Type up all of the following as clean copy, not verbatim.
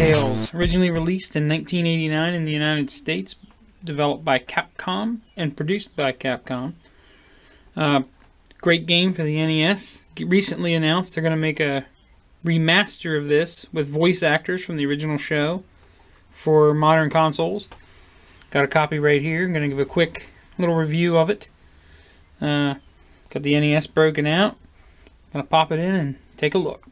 Ducktales, originally released in 1989 in the United States, developed by Capcom and produced by Capcom. Great game for the NES. Recently announced they're going to make a remaster of this with voice actors from the original show for modern consoles. Got a copy right here. I'm going to give a quick little review of it. Got the NES broken out. Going to pop it in and take a look.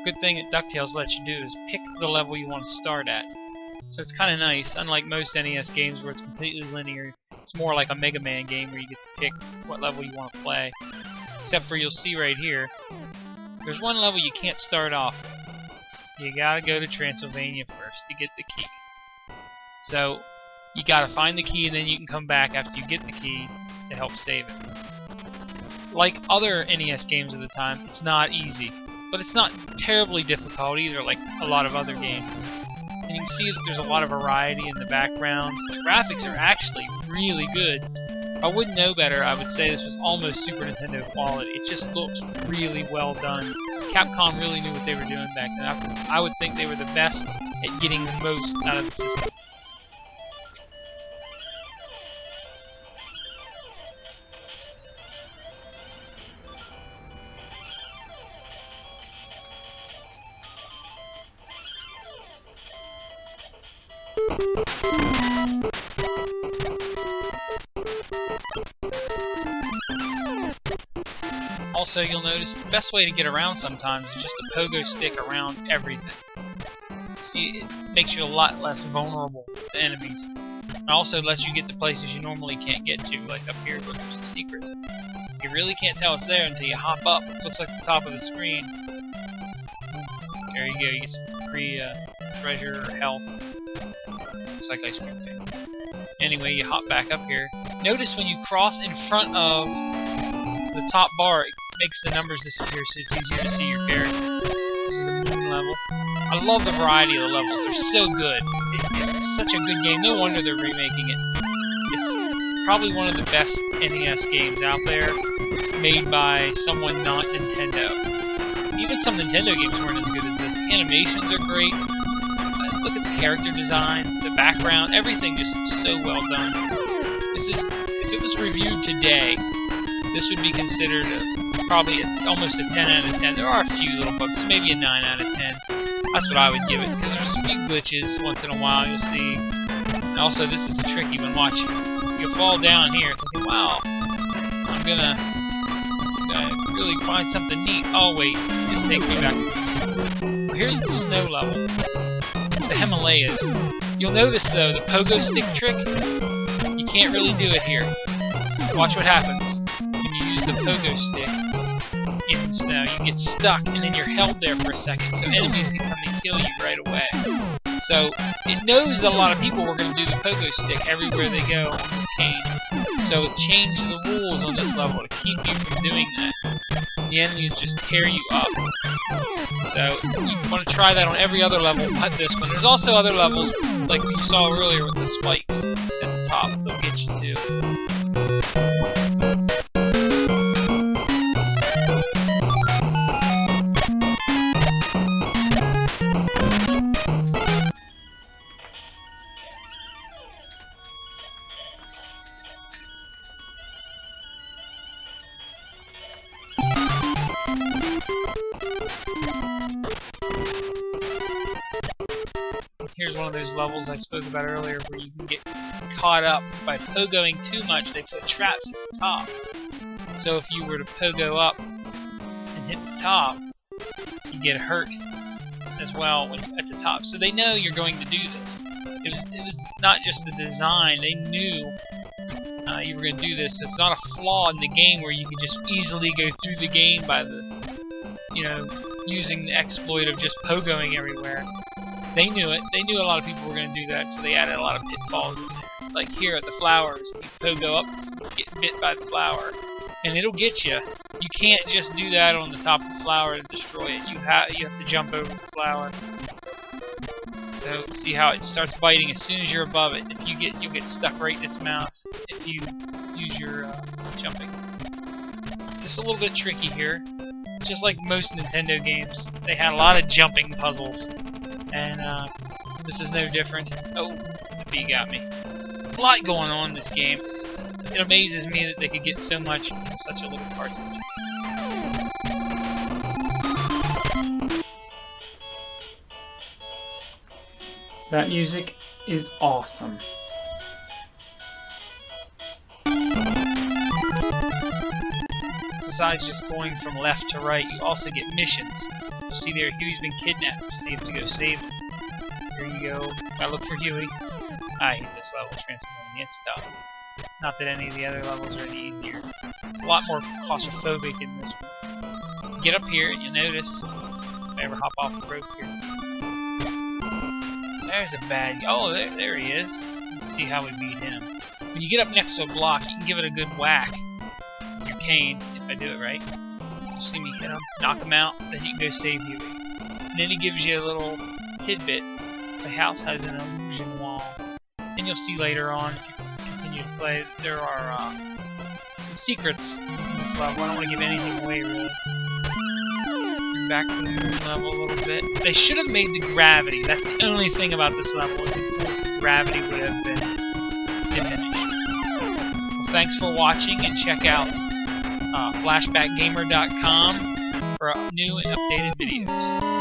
Good thing that Ducktales lets you do is pick the level you want to start at. So it's kind of nice, unlike most NES games where it's completely linear. It's more like a Mega Man game where you get to pick what level you want to play. Except for you'll see right here, there's one level you can't start off. You gotta go to Transylvania first to get the key. So you gotta find the key and then you can come back after you get the key to help save it. Like other NES games of the time, it's not easy. But it's not terribly difficult either, like a lot of other games. And you can see that there's a lot of variety in the backgrounds. The graphics are actually really good. If I wouldn't know better, I would say this was almost Super Nintendo quality. It just looks really well done. Capcom really knew what they were doing back then. I would think they were the best at getting the most out of the system. Also, you'll notice the best way to get around sometimes is just a pogo stick around everything. See, it makes you a lot less vulnerable to enemies. It also lets you get to places you normally can't get to, like up here where there's a secret. You really can't tell it's there until you hop up. It looks like the top of the screen. There you go, you get some free treasure or health. Looks like ice cream cake. Anyway, you hop back up here. Notice when you cross in front of the top bar, it makes the numbers disappear so it's easier to see your character. This is the moon level. I love the variety of the levels. They're so good. It's such a good game. No wonder they're remaking it. It's probably one of the best NES games out there, made by someone not Nintendo. Even some Nintendo games weren't as good as this. The animations are great. Look at the character design, the background, everything just so well done. If it was reviewed today, this would be considered probably almost a 10 out of 10. There are a few little bugs, so maybe a 9 out of 10. That's what I would give it, because there's a few glitches once in a while you'll see. And also, this is a tricky one. Watch. You'll fall down here thinking, wow, I'm gonna really find something neat. Oh wait, this takes me back to the here's the snow level. It's the Himalayas. You'll notice though, the pogo stick trick, you can't really do it here. Watch what happens. The pogo stick in the snow. You get stuck and then you're held there for a second, so enemies can come and kill you right away. So it knows that a lot of people were going to do the pogo stick everywhere they go on this cane. So it changed the rules on this level to keep you from doing that. The enemies just tear you up. So you want to try that on every other level but this one. There's also other levels, like you saw earlier with the spikes at the top. They'll get you too. Here's one of those levels I spoke about earlier where you can get caught up by pogoing too much. They put traps at the top. So if you were to pogo up and hit the top, you get hurt as well when at the top. So they know you're going to do this. It was not just the design. They knew you were going to do this. So it's not a flaw in the game where you can just easily go through the game by using the exploit of just pogoing everywhere. They knew it. They knew a lot of people were going to do that, so they added a lot of pitfalls in there. Like here at the flowers, you pogo up, get bit by the flower, and it'll get you. You can't just do that on the top of the flower and destroy it. You have to jump over the flower. So see how it starts biting as soon as you're above it. If you'll get stuck right in its mouth if you use your jumping. Just a little bit tricky here. Just like most Nintendo games, they had a lot of jumping puzzles, and this is no different. Oh, the bee got me. A lot going on in this game. It amazes me that they could get so much in such a little cartridge. That music is awesome. Besides just going from left to right, you also get missions. You'll see there Huey's been kidnapped, so you have to go save him. Here you go. Gotta look for Huey. I hate this level, transforming. It's tough. Not that any of the other levels are any easier. It's a lot more claustrophobic in this one. Get up here and you'll notice, if I ever hop off the rope here. There's a bad guy. Oh, there he is. Let's see how we beat him. When you get up next to a block, you can give it a good whack with your cane, if I do it right. You'll see me hit him, knock him out, then you can go save Huey. And then he gives you a little tidbit. The house has an illusion wall. And you'll see later on, if you continue to play, there are some secrets in this level. I don't want to give anything away, really. Back to the moon level a little bit. They should have made the gravity. That's the only thing about this level. The gravity would have been diminished. Well, thanks for watching, and check out flashbackgamer.com for new and updated videos.